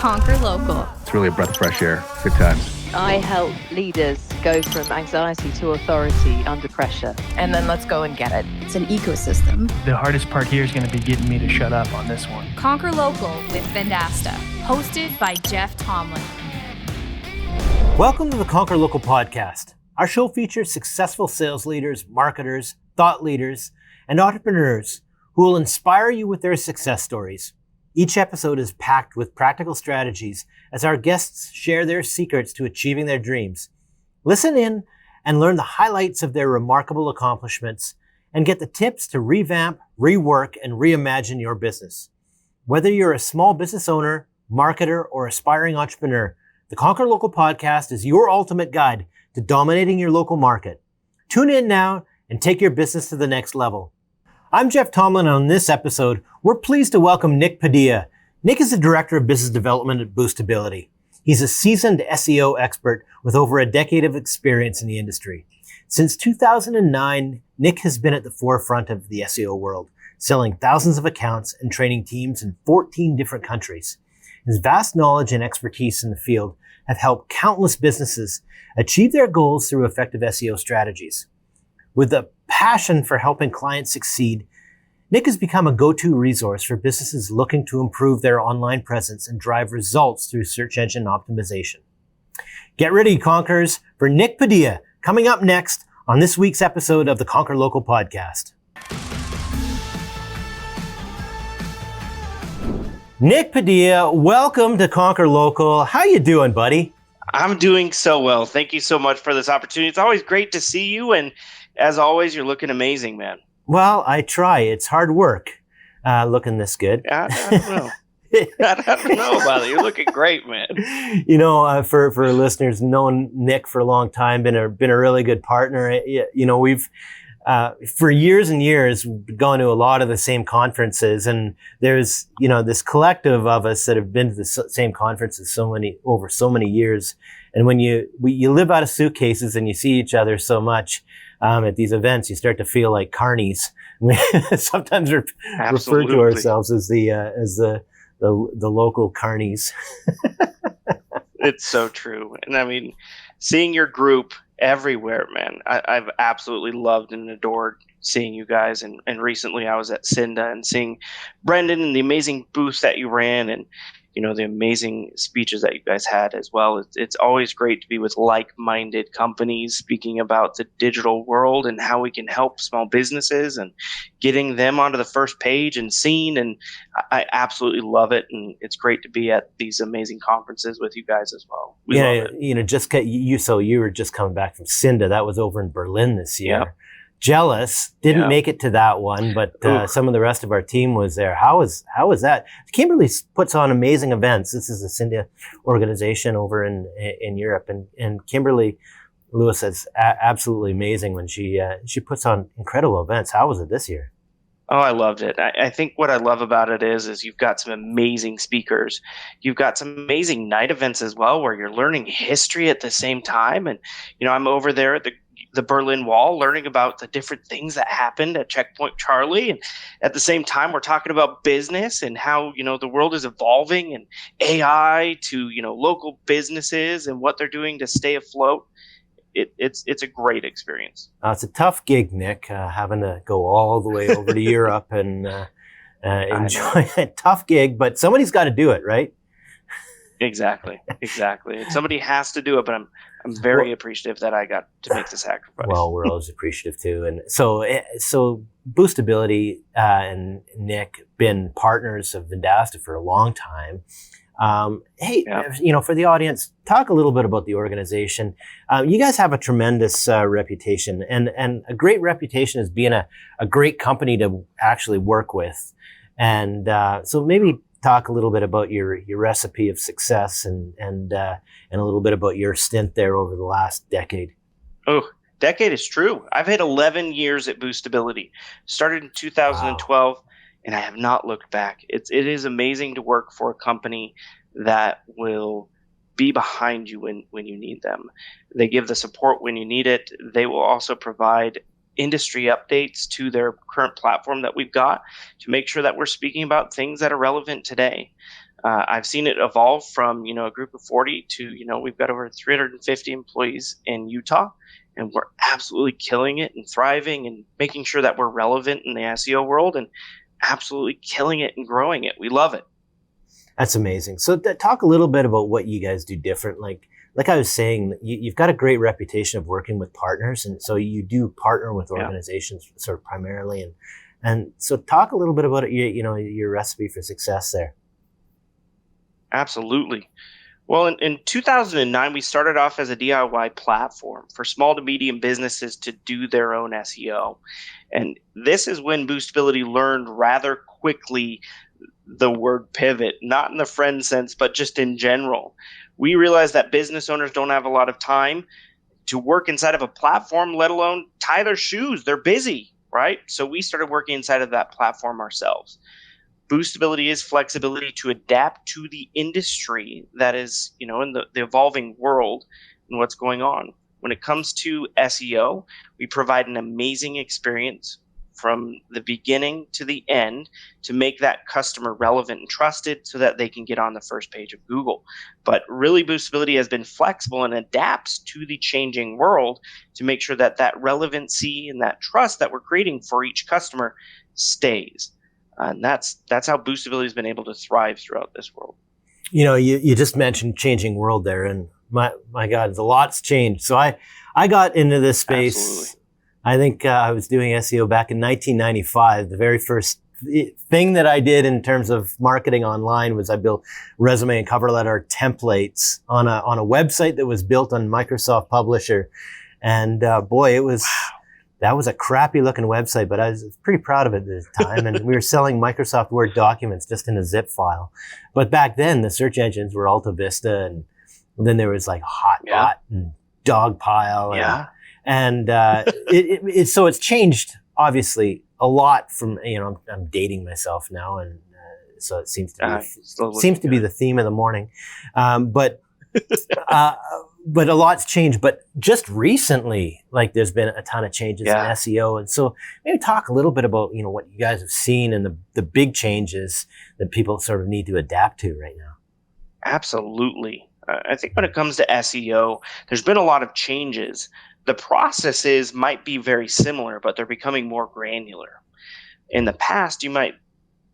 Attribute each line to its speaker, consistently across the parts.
Speaker 1: Conquer Local.
Speaker 2: It's really a breath of fresh air. Good times.
Speaker 3: I help leaders go from anxiety to authority under pressure.
Speaker 4: And then let's go and get it.
Speaker 1: It's an ecosystem.
Speaker 5: The hardest part here is going to be getting me to shut up on this one.
Speaker 1: Conquer Local with Vendasta, hosted by Jeff Tomlin.
Speaker 6: Welcome to the Conquer Local podcast. Our show features successful sales leaders, marketers, thought leaders, and entrepreneurs who will inspire you with their success stories. Each episode is packed with practical strategies as our guests share their secrets to achieving their dreams. Listen in and learn the highlights of their remarkable accomplishments and get the tips to revamp, rework, and reimagine your business. Whether you're a small business owner, marketer, or aspiring entrepreneur, the Conquer Local podcast is your ultimate guide to dominating your local market. Tune in now and take your business to the next level. I'm Jeff Tomlin, and on this episode, we're pleased to welcome Nic Padilla. Nic is the Director of Business Development at Boostability. He's a seasoned SEO expert with over a decade of experience in the industry. Since 2009, Nic has been at the forefront of the SEO world, selling thousands of accounts and training teams in 14 different countries. His vast knowledge and expertise in the field have helped countless businesses achieve their goals through effective SEO strategies. With a passion for helping clients succeed, Nic has become a go-to resource for businesses looking to improve their online presence and drive results through search engine optimization. Get ready, Conquerors, for Nic Padilla coming up next on this week's episode of the Conquer Local podcast. Nic Padilla, welcome to Conquer Local. How you doing, buddy?
Speaker 7: I'm doing so well. Thank you so much for this opportunity. It's always great to see you, and as always, you're looking amazing, man. Well,
Speaker 6: I try. It's hard work looking this good.
Speaker 7: I don't know. I don't know about it. You're looking great, man.
Speaker 6: You know, for listeners, known Nic for a long time, been a really good partner. You know, we've for years and years gone to a lot of the same conferences, and there's, you know, this collective of us that have been to the same conferences over so many years. And when you live out of suitcases and you see each other so much at these events, you start to feel like carnies. We sometimes refer to ourselves as the local carnies.
Speaker 7: It's so true. And I mean, seeing your group everywhere, man, I've absolutely loved and adored seeing you guys. And recently I was at Cinda and seeing Brendan and the amazing booth that you ran, and you know, the amazing speeches that you guys had as well. It's always great to be with like-minded companies speaking about the digital world and how we can help small businesses and getting them onto the first page and seen. And I absolutely love it. And it's great to be at these amazing conferences with you guys as well. We love it.
Speaker 6: You know, so you were just coming back from Cinda. That was over in Berlin this year. Yep. Jealous, didn't make it to that one, but some of the rest of our team was there. How was that? Kimberly puts on amazing events. This is a Cinda organization over in Europe, and Kimberly Lewis is absolutely amazing when she puts on incredible events. How was it this year?
Speaker 7: Oh, I loved it. I think what I love about it is you've got some amazing speakers. You've got some amazing night events as well, where you're learning history at the same time. And, you know, I'm over there at the Berlin Wall, learning about the different things that happened at Checkpoint Charlie. And at the same time, we're talking about business and how, you know, the world is evolving, and AI to, you know, local businesses and what they're doing to stay afloat. It's a great experience.
Speaker 6: It's a tough gig, Nic, having to go all the way over to Europe and enjoy a tough gig, but somebody's got to do it, right?
Speaker 7: Exactly. Somebody has to do it, but I'm very appreciative that I got to make the sacrifice.
Speaker 6: Well, we're always appreciative too. And so Boostability and Nic been partners of Vendasta for a long time. You know, for the audience, talk a little bit about the organization. You guys have a tremendous reputation, and a great reputation as being a great company to actually work with. And so maybe talk a little bit about your recipe of success and a little bit about your stint there over the last decade.
Speaker 7: Oh, decade is true. I've hit 11 years at Boostability. Started in 2012, and I have not looked back. It is amazing to work for a company that will be behind you when you need them. They give the support when you need it. They will also provide industry updates to their current platform that we've got to make sure that we're speaking about things that are relevant today. I've seen it evolve from, a group of 40 to, we've got over 350 employees in Utah, and we're absolutely killing it and thriving and making sure that we're relevant in the SEO world and absolutely killing it and growing it. We love it.
Speaker 6: That's amazing. So talk a little bit about what you guys do different. Like I was saying, you've got a great reputation of working with partners, and so you do partner with organizations sort of primarily. And so talk a little bit about your recipe for success there.
Speaker 7: Absolutely. Well, in 2009, we started off as a DIY platform for small to medium businesses to do their own SEO. And this is when Boostability learned rather quickly the word pivot, not in the friend sense, but just in general. We realized that business owners don't have a lot of time to work inside of a platform, let alone tie their shoes. They're busy, right? So we started working inside of that platform ourselves. Boostability is flexibility to adapt to the industry that is, in the evolving world and what's going on. When it comes to SEO, we provide an amazing experience from the beginning to the end to make that customer relevant and trusted so that they can get on the first page of Google. But really, Boostability has been flexible and adapts to the changing world to make sure that that relevancy and that trust that we're creating for each customer stays. And that's how Boostability has been able to thrive throughout this world.
Speaker 6: You just mentioned changing world there, and my God, a lot's changed. So I got into this space.
Speaker 7: Absolutely.
Speaker 6: I think I was doing SEO back in 1995. The very first thing that I did in terms of marketing online was I built resume and cover letter templates on a website that was built on Microsoft Publisher, and boy, it was. Wow. That was a crappy looking website, but I was pretty proud of it at the time. And we were selling Microsoft Word documents just in a zip file. But back then, the search engines were Alta Vista, and then there was like Hotbot and Dogpile. So it's changed, obviously, a lot from, I'm dating myself now. And so it seems to be the theme of the morning. But a lot's changed. But just recently, there's been a ton of changes in SEO. And so maybe talk a little bit about, what you guys have seen and the big changes that people sort of need to adapt to right now.
Speaker 7: Absolutely. I think when it comes to SEO, there's been a lot of changes. The processes might be very similar, but they're becoming more granular. In the past, you might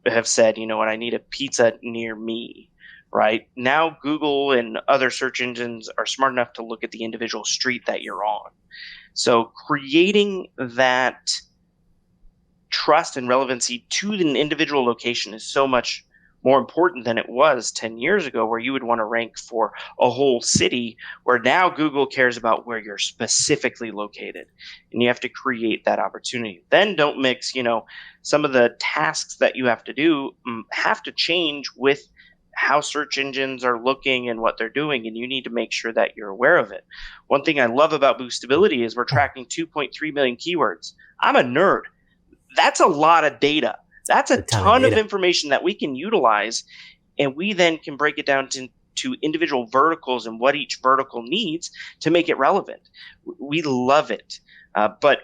Speaker 7: have said, I need a pizza near me. Right now, Google and other search engines are smart enough to look at the individual street that you're on. So creating that trust and relevancy to an individual location is so much more important than it was 10 years ago, where you would want to rank for a whole city, where now Google cares about where you're specifically located, and you have to create that opportunity. Then don't mix, some of the tasks that you have to do have to change with how search engines are looking and what they're doing, and you need to make sure that you're aware of it. One thing I love about Boostability is we're tracking 2.3 million keywords. I'm a nerd. That's a lot of data. That's a ton of information that we can utilize, and we then can break it down to individual verticals and what each vertical needs to make it relevant. We love it. But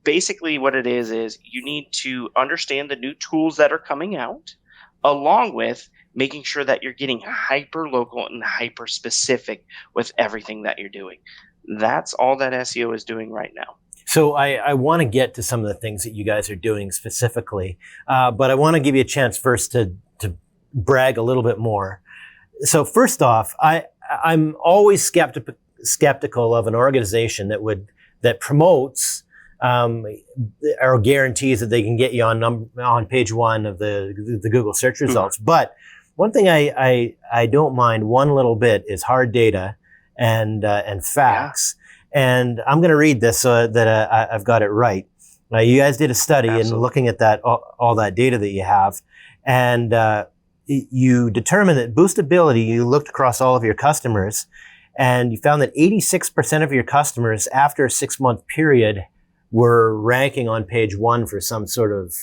Speaker 7: basically what it is you need to understand the new tools that are coming out, along with making sure that you're getting hyper local and hyper specific with everything that you're doing. That's all that SEO is doing right now.
Speaker 6: So I want to get to some of the things that you guys are doing specifically, but I want to give you a chance first to brag a little bit more. So first off, I'm always skeptical of an organization that promotes or guarantees that they can get you on page one of the Google search results. But one thing I don't mind one little bit is hard data and facts. And I'm going to read this so that I've got it right. You guys did a study in looking at that all that data that you have, and you determined that Boostability. You looked across all of your customers, and you found that 86% of your customers after a 6-month period were ranking on page one for some sort of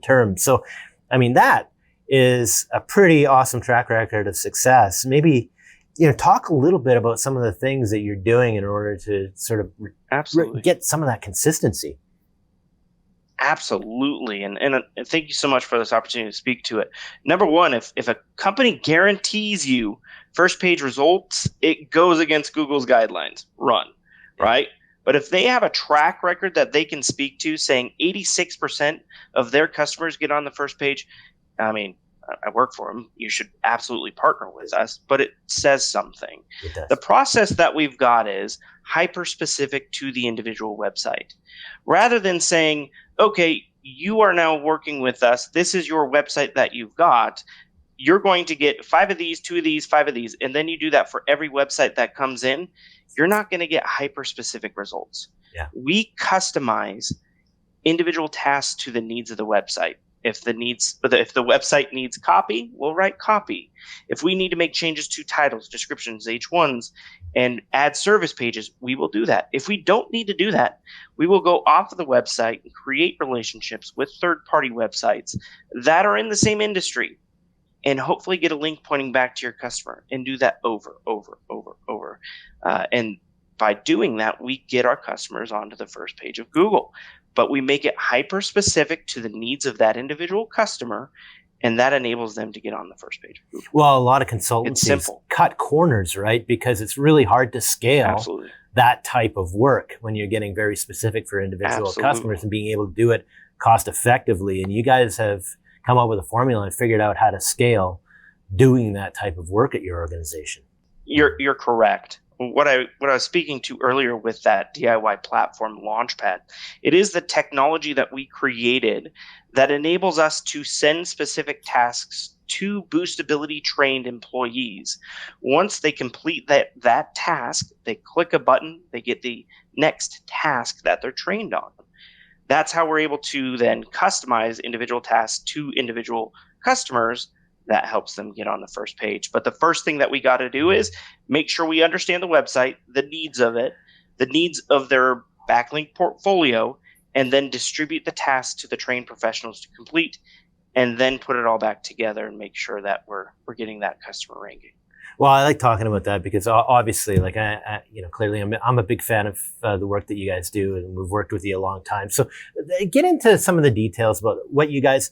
Speaker 6: term. So, I mean, that is a pretty awesome track record of success. Maybe, talk a little bit about some of the things that you're doing in order to sort of get some of that consistency.
Speaker 7: Absolutely. And thank you so much for this opportunity to speak to it. Number one, if a company guarantees you first page results, it goes against Google's guidelines. Run, right? But if they have a track record that they can speak to saying 86% of their customers get on the first page, I mean, I work for them. You should absolutely partner with us, but it says something.
Speaker 6: It does.
Speaker 7: The process that we've got is hyper specific to the individual website. Rather than saying, okay, you are now working with us. This is your website that you've got. You're going to get 5 of these, 2 of these, 5 of these. And then you do that for every website that comes in. You're not going to get hyper specific results.
Speaker 6: Yeah.
Speaker 7: We customize individual tasks to the needs of the website. If the website needs copy, we'll write copy. If we need to make changes to titles, descriptions, H1s, and add service pages, we will do that. If we don't need to do that, we will go off of the website and create relationships with third-party websites that are in the same industry and hopefully get a link pointing back to your customer and do that over. And by doing that, we get our customers onto the first page of Google. But we make it hyper specific to the needs of that individual customer, and that enables them to get on the first page of Google.
Speaker 6: Well, a lot of consultancies cut corners, right? Because it's really hard to scale that type of work when you're getting very specific for individual customers and being able to do it cost effectively. And you guys have come up with a formula and figured out how to scale doing that type of work at your organization.
Speaker 7: You're correct. What I was speaking to earlier with that DIY platform Launchpad, it is the technology that we created that enables us to send specific tasks to Boostability trained employees. Once they complete that task, they click a button, they get the next task that they're trained on. That's how we're able to then customize individual tasks to individual customers. That helps them get on the first page. But the first thing that we got to do is make sure we understand the website, the needs of it, the needs of their backlink portfolio, and then distribute the tasks to the trained professionals to complete, and then put it all back together and make sure that we're getting that customer ranking.
Speaker 6: Well, I like talking about that because obviously, like clearly, I'm a big fan of the work that you guys do, and we've worked with you a long time. So, get into some of the details about what you guys,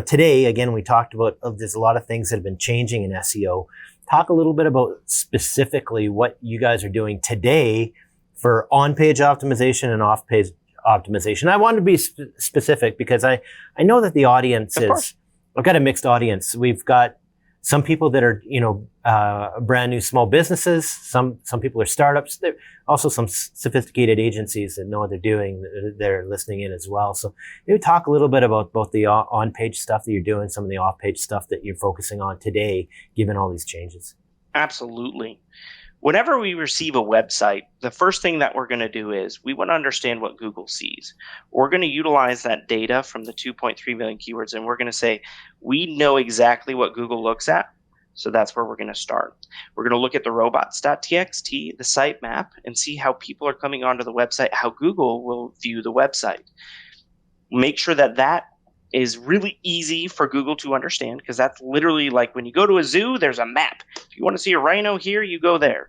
Speaker 6: today. Again, we talked about there's a lot of things that have been changing in SEO. Talk a little bit about specifically what you guys are doing today for on-page optimization and off-page optimization. I wanted to be specific because I know that the audience I've got a mixed audience. We've got some people that are, brand new small businesses. Some people are startups. There also some sophisticated agencies that know what they're doing. They're listening in as well. So maybe talk a little bit about both the on-page stuff that you're doing, some of the off-page stuff that you're focusing on today, given all these changes.
Speaker 7: Absolutely. Whenever we receive a website, the first thing that we're going to do is we want to understand what Google sees. We're going to utilize that data from the 2.3 million keywords, and we're going to say, we know exactly what Google looks at, so that's where we're going to start. We're going to look at the robots.txt, the sitemap, and see how people are coming onto the website, how Google will view the website. Make sure that is really easy for Google to understand, because that's literally like when you go to a zoo, there's a map. If you want to see a rhino here, you go there.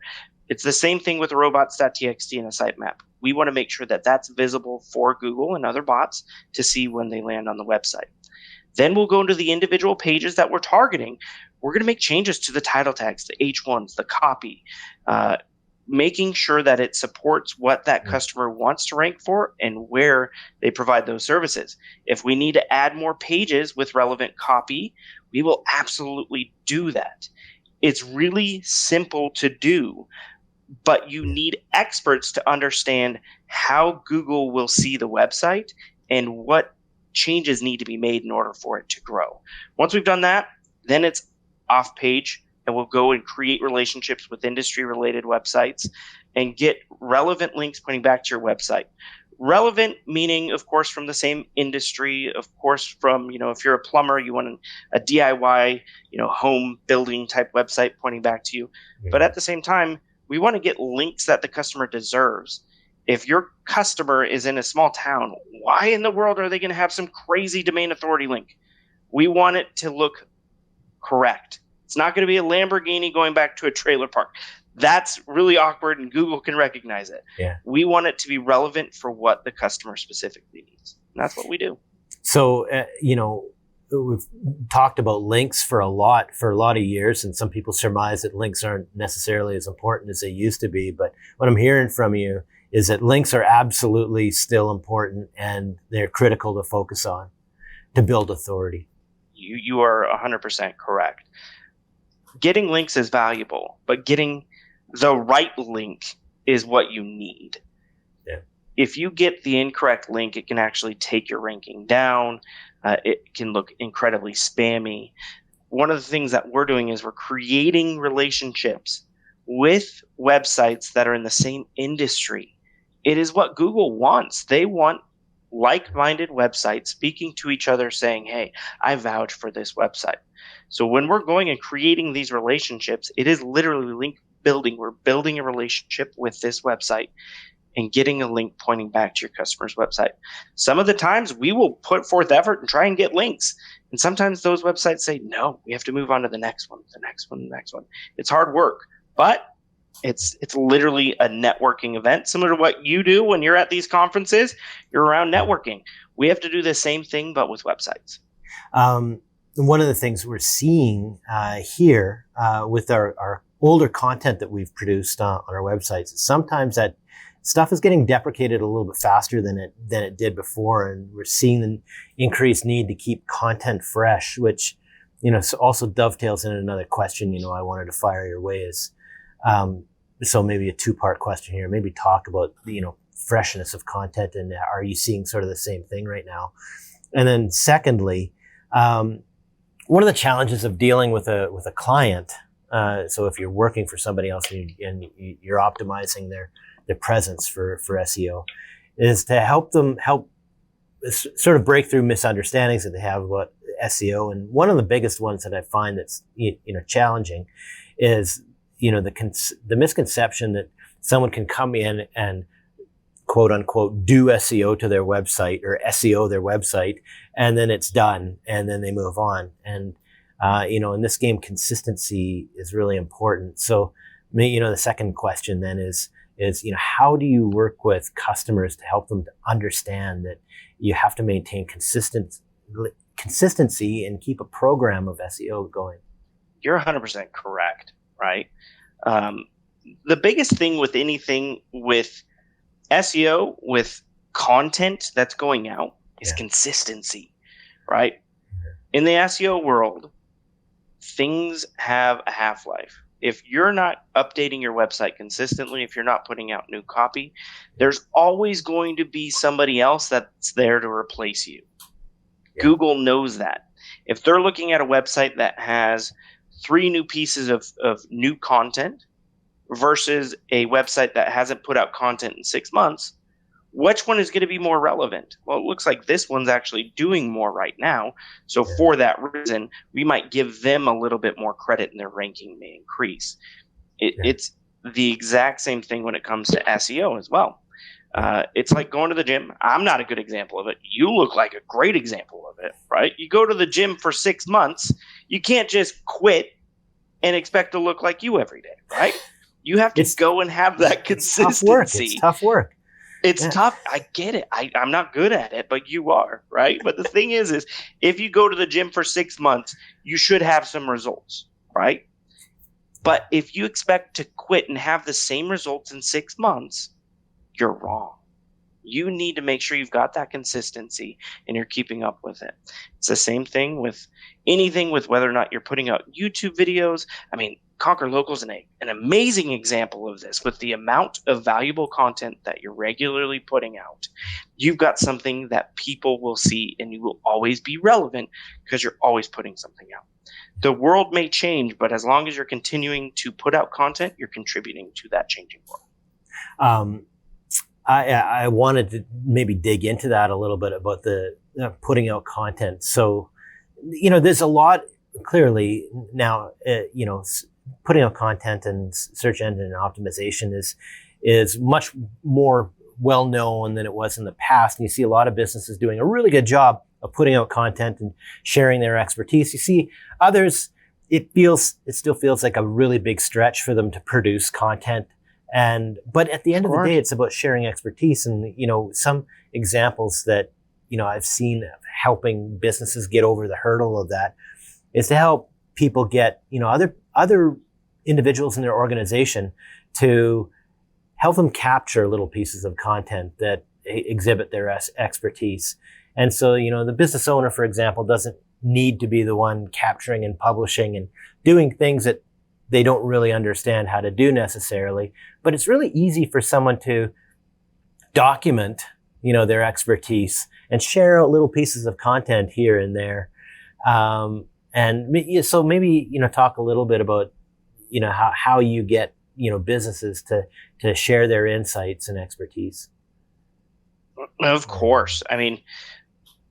Speaker 7: It's the same thing with the robots.txt and a sitemap. We want to make sure that that's visible for Google and other bots to see when they land on the website. Then we'll go into the individual pages that we're targeting. We're going to make changes to the title tags, the H1s, the copy, making sure that it supports what that customer wants to rank for and where they provide those services. If we need to add more pages with relevant copy, we will absolutely do that. It's really simple to do, but you need experts to understand how Google will see the website and what changes need to be made in order for it to grow. Once we've done that, then it's off page, and we'll go and create relationships with industry-related websites and get relevant links pointing back to your website. Relevant meaning, of course, from the same industry, of course, from, if you're a plumber, you want a DIY, home building type website pointing back to you. Yeah. But at the same time, we want to get links that the customer deserves. If your customer is in a small town, why in the world are they going to have some crazy domain authority link? We want it to look correct. It's not going to be a Lamborghini going back to a trailer park. That's really awkward, and Google can recognize it.
Speaker 6: Yeah.
Speaker 7: We want it to be relevant for what the customer specifically needs. that's what we do.
Speaker 6: So, we've talked about links for a lot of years, and some people surmise that links aren't necessarily as important as they used to be. But what I'm hearing from you is that links are absolutely still important, and they're critical to focus on to build authority.
Speaker 7: You are 100% correct. Getting links is valuable, but getting the right link is what you need.
Speaker 6: Yeah.
Speaker 7: If you get the incorrect link, it can actually take your ranking down. It can look incredibly spammy. One of the things that we're doing is we're creating relationships with websites that are in the same industry. It is what Google wants. They want like-minded websites speaking to each other saying, hey, I vouch for this website. So when we're going and creating these relationships, it is literally link building. We're building a relationship with this website and getting a link pointing back to your customer's website. Some of the times we will put forth effort and try and get links. And sometimes those websites say, no, we have to move on to the next one, the next one, the next one. It's hard work, but it's literally a networking event, similar to what you do when you're at these conferences. You're around networking. We have to do the same thing, but with websites.
Speaker 6: One of the things we're seeing here with our older content that we've produced on our websites is sometimes that stuff is getting deprecated a little bit faster than it did before, and we're seeing the increased need to keep content fresh, which also dovetails in another question I wanted to fire your way is so maybe a two-part question here. Maybe talk about freshness of content, and are you seeing sort of the same thing right now? And then secondly, one of the challenges of dealing with a client, so if you're working for somebody else and you're optimizing their presence for SEO, is to help sort of break through misunderstandings that they have about SEO. And one of the biggest ones that I find that's challenging is the misconception that someone can come in and quote unquote do SEO to their website or SEO their website, and then it's done, and then they move on. And in this game, consistency is really important. So the second question then is how do you work with customers to help them to understand that you have to maintain consistency and keep a program of SEO going?
Speaker 7: You're 100% correct, right? The biggest thing with anything with SEO, with content that's going out, is consistency, right? In the SEO world, things have a half-life. If you're not updating your website consistently, if you're not putting out new copy, there's always going to be somebody else that's there to replace you. Yeah. Google knows that. If they're looking at a website that has 3 new pieces of new content versus a website that hasn't put out content in 6 months, which one is going to be more relevant? Well, it looks like this one's actually doing more right now. So for that reason, we might give them a little bit more credit and their ranking may increase. It's the exact same thing when it comes to SEO as well. It's like going to the gym. I'm not a good example of it. You look like a great example of it, right? You go to the gym for 6 months. You can't just quit and expect to look like you every day, right? You have to go and have that consistency.
Speaker 6: It's tough work.
Speaker 7: It's tough. I get it. I'm not good at it, but you are, right? But the thing is if you go to the gym for 6 months, you should have some results, right? But if you expect to quit and have the same results in 6 months, you're wrong. You need to make sure you've got that consistency and you're keeping up with it. It's the same thing with anything, with whether or not you're putting out YouTube videos. I mean, Conquer Local is an amazing example of this. With the amount of valuable content that you're regularly putting out, you've got something that people will see, and you will always be relevant because you're always putting something out. The world may change, but as long as you're continuing to put out content, you're contributing to that changing world.
Speaker 6: I wanted to maybe dig into that a little bit about the putting out content. So, there's a lot clearly now, putting out content and search engine optimization is much more well known than it was in the past. And you see a lot of businesses doing a really good job of putting out content and sharing their expertise. You see others, it still feels like a really big stretch for them to produce content. But at the end of the day, it's about sharing expertise. And, some examples that, I've seen helping businesses get over the hurdle of that is to help people get, other individuals in their organization to help them capture little pieces of content that exhibit their expertise. And so, the business owner, for example, doesn't need to be the one capturing and publishing and doing things that they don't really understand how to do necessarily. But it's really easy for someone to document, their expertise and share out little pieces of content here and there. So maybe, talk a little bit about, how you get, businesses to share their insights and expertise.
Speaker 7: Of course. I mean,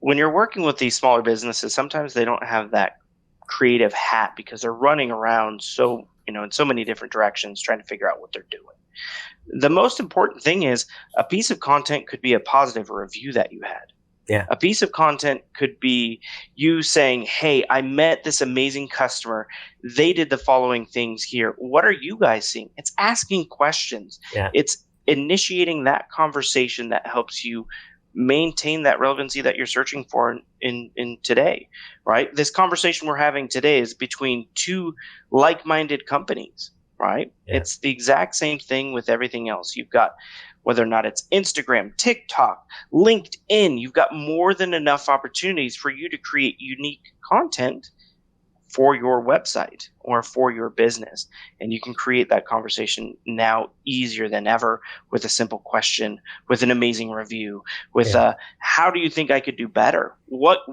Speaker 7: when you're working with these smaller businesses, sometimes they don't have that creative hat because they're running around so, in so many different directions trying to figure out what they're doing. The most important thing is a piece of content could be a positive review that you had.
Speaker 6: Yeah.
Speaker 7: A piece of content could be you saying, hey, I met this amazing customer. They did the following things here. What are you guys seeing? It's asking questions.
Speaker 6: Yeah.
Speaker 7: It's initiating that conversation that helps you maintain that relevancy that you're searching for in today, right? This conversation we're having today is between two like-minded companies, right?
Speaker 6: Yeah.
Speaker 7: It's the exact same thing with everything else. You've got, whether or not it's Instagram, TikTok, LinkedIn, you've got more than enough opportunities for you to create unique content for your website or for your business. And you can create that conversation now easier than ever with a simple question, with an amazing review, with how do you think I could do better? What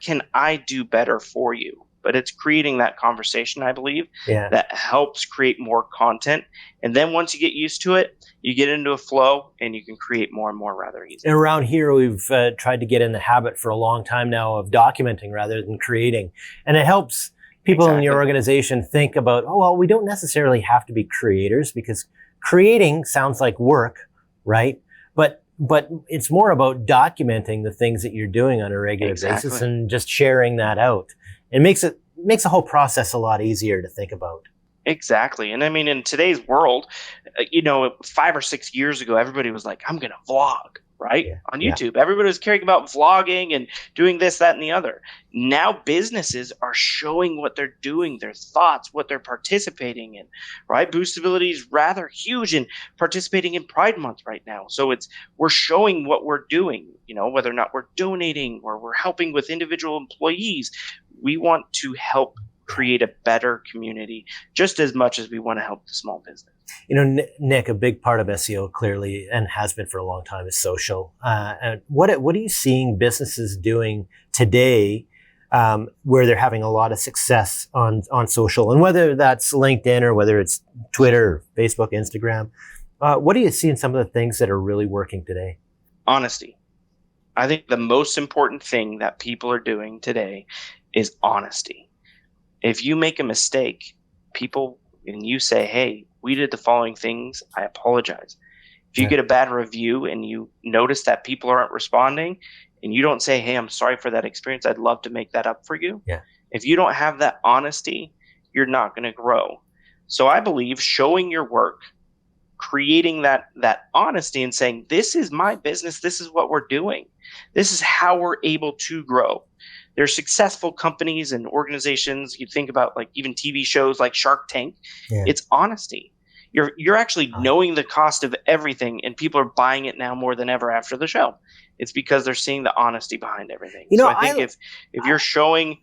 Speaker 7: can I do better for you? But it's creating that conversation, I believe, that helps create more content. And then once you get used to it, you get into a flow and you can create more and more rather easily.
Speaker 6: And around here, we've tried to get in the habit for a long time now of documenting rather than creating. And it helps people in your organization think about, we don't necessarily have to be creators because creating sounds like work, right? But it's more about documenting the things that you're doing on a regular basis and just sharing that out. It makes the whole process a lot easier to think about.
Speaker 7: Exactly. And I mean, in today's world, 5 or 6 years ago, everybody was like, I'm going to vlog, right? On YouTube. Everybody was caring about vlogging and doing this, that, and the other. Now businesses are showing what they're doing, their thoughts, what they're participating in, right? Boostability is rather huge in participating in Pride Month right now. So we're showing what we're doing, whether or not we're donating or we're helping with individual employees. We want to help create a better community just as much as we want to help the small business.
Speaker 6: Nic, a big part of SEO clearly, and has been for a long time, is social. And what are you seeing businesses doing today where they're having a lot of success on social? And whether that's LinkedIn or whether it's Twitter, or Facebook, Instagram, what do you see in some of the things that are really working today?
Speaker 7: Honesty. I think the most important thing that people are doing today is honesty. If you make a mistake, and you say, hey, we did the following things, I apologize. If you get a bad review and you notice that people aren't responding and you don't say, hey, I'm sorry for that experience, I'd love to make that up for you.
Speaker 6: Yeah.
Speaker 7: If you don't have that honesty, you're not going to grow. So I believe showing your work, creating that honesty and saying, this is my business, this is what we're doing. This is how we're able to grow. There's successful companies and organizations. You think about like even TV shows like Shark Tank. Yeah. It's honesty. You're actually knowing the cost of everything, and people are buying it now more than ever after the show. It's because they're seeing the honesty behind everything. So I think if you're showing,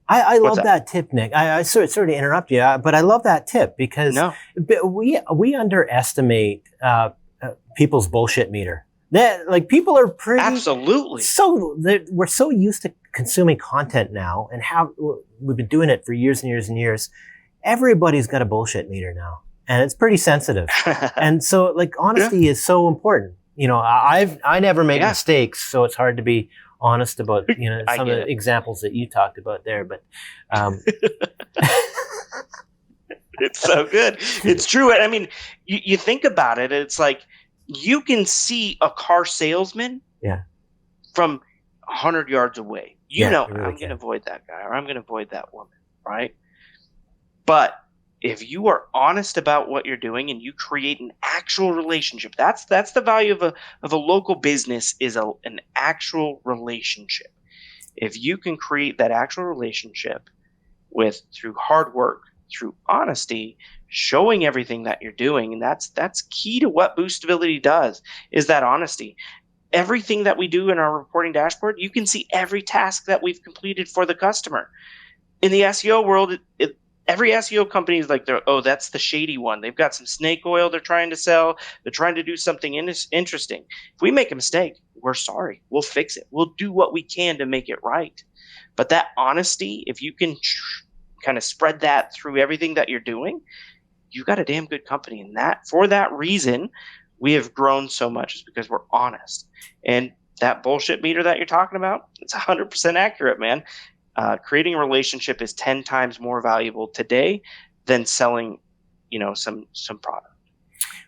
Speaker 6: I love that tip, Nic. I sorry to interrupt you, but I love that tip because we underestimate people's bullshit meter. That people are pretty
Speaker 7: absolutely
Speaker 6: we're so used to consuming content now, and we've been doing it for years and years and years. Everybody's got a bullshit meter now, and it's pretty sensitive. And so honesty is so important. I never make mistakes, so it's hard to be honest about some of the examples that you talked about there. But
Speaker 7: it's so good. It's true. I mean, you think about it. It's like you can see a car salesman from 100 yards away. I'm going to avoid that guy or I'm going to avoid that woman, right? But if you are honest about what you're doing and you create an actual relationship, that's the value of a local business, is an actual relationship. If you can create that actual relationship through hard work, through honesty, showing everything that you're doing, and that's key to what Boostability does, is that honesty. Everything that we do in our reporting dashboard, you can see every task that we've completed for the customer. In the SEO world, every SEO company is like, that's the shady one. They've got some snake oil they're trying to sell. They're trying to do something interesting. If we make a mistake, we're sorry. We'll fix it. We'll do what we can to make it right. But that honesty, if you can kind of spread that through everything that you're doing, you've got a damn good company. And for that reason, we have grown so much, is because we're honest. And that bullshit meter that you're talking about, it's 100% accurate, man. Creating a relationship is 10 times more valuable today than selling, some product.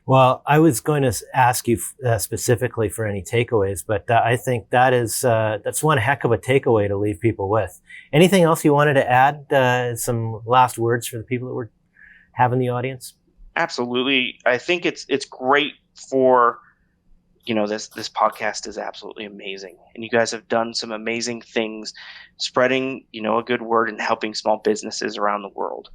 Speaker 6: Well, I was going to ask you specifically for any takeaways, but I think that's one heck of a takeaway to leave people with. Anything else you wanted to add? Some last words for the people that we're having in the audience?
Speaker 7: Absolutely. I think it's great for, this podcast is absolutely amazing. And you guys have done some amazing things, spreading, a good word and helping small businesses around the world.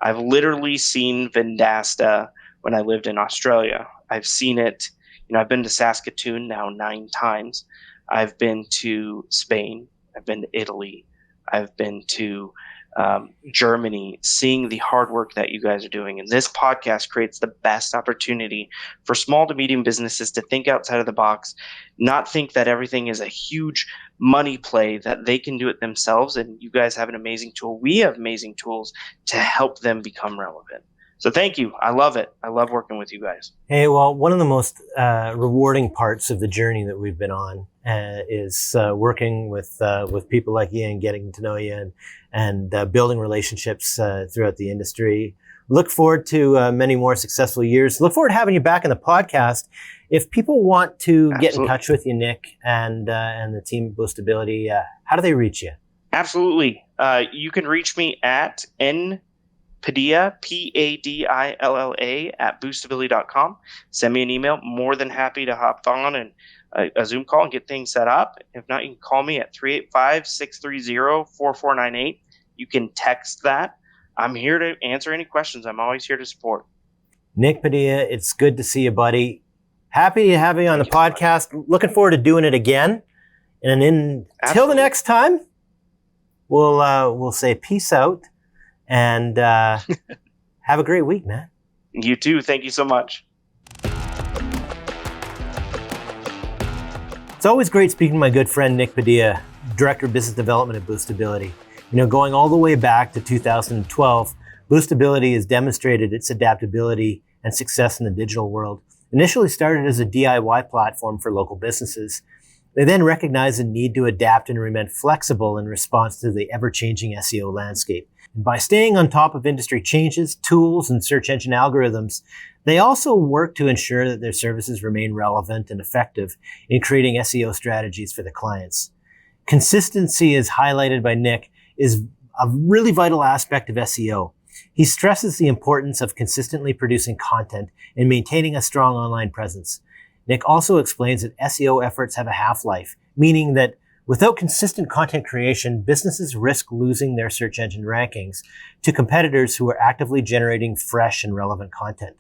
Speaker 7: I've literally seen Vendasta when I lived in Australia. I've seen it, I've been to Saskatoon now 9 times. I've been to Spain. I've been to Italy. I've been to Germany, seeing the hard work that you guys are doing. And this podcast creates the best opportunity for small to medium businesses to think outside of the box, not think that everything is a huge money play, that they can do it themselves. And you guys have an amazing tool. We have amazing tools to help them become relevant. So thank you. I love it. I love working with you guys.
Speaker 6: Hey, well, one of the most rewarding parts of the journey that we've been on is working with people like you and getting to know you and building relationships throughout the industry. Look forward to many more successful years. Look forward to having you back in the podcast. If people want to get in touch with you, Nic, and the team at Boostability, how do they reach you?
Speaker 7: Absolutely. You can reach me at Padilla, Padilla at boostability.com. Send me an email. More than happy to hop on and a Zoom call and get things set up. If not, you can call me at 385-630-4498. You can text that. I'm here to answer any questions. I'm always here to support.
Speaker 6: Nic Padilla, it's good to see you, buddy. Happy to have you on the podcast. Looking forward to doing it again. And until the next time, we'll say peace out. And have a great week, man.
Speaker 7: You too. Thank you so much.
Speaker 6: It's always great speaking to my good friend, Nic Padilla, Director of Business Development at Boostability. Going all the way back to 2012, Boostability has demonstrated its adaptability and success in the digital world. Initially started as a DIY platform for local businesses, they then recognized the need to adapt and remain flexible in response to the ever-changing SEO landscape. And by staying on top of industry changes, tools, and search engine algorithms, they also work to ensure that their services remain relevant and effective in creating SEO strategies for the clients. Consistency, as highlighted by Nic, is a really vital aspect of SEO. He stresses the importance of consistently producing content and maintaining a strong online presence. Nic also explains that SEO efforts have a half-life, meaning that without consistent content creation, businesses risk losing their search engine rankings to competitors who are actively generating fresh and relevant content.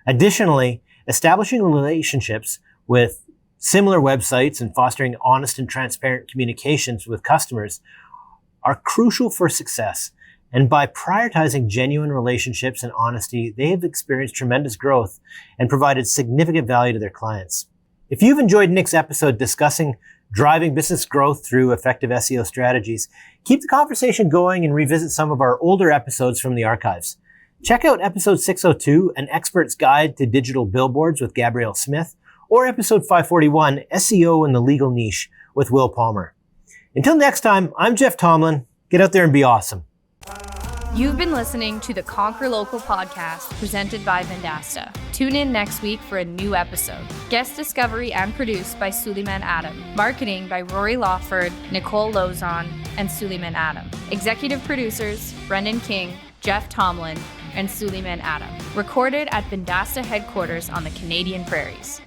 Speaker 6: Additionally, establishing relationships with similar websites and fostering honest and transparent communications with customers are crucial for success. And by prioritizing genuine relationships and honesty, they have experienced tremendous growth and provided significant value to their clients. If you've enjoyed Nic's episode discussing driving business growth through effective SEO strategies, keep the conversation going and revisit some of our older episodes from the archives. Check out episode 602, An Expert's Guide to Digital Billboards with Gabrielle Smith, or episode 541, SEO in the Legal Niche with Will Palmer. Until next time, I'm Jeff Tomlin. Get out there and be awesome.
Speaker 1: You've been listening to the Conquer Local podcast presented by Vendasta. Tune in next week for a new episode. Guest discovery and produced by Suleiman Adam. Marketing by Rory Lawford, Nicole Lozon, and Suleiman Adam. Executive producers Brendan King, Jeff Tomlin, and Suleiman Adam. Recorded at Vendasta headquarters on the Canadian prairies.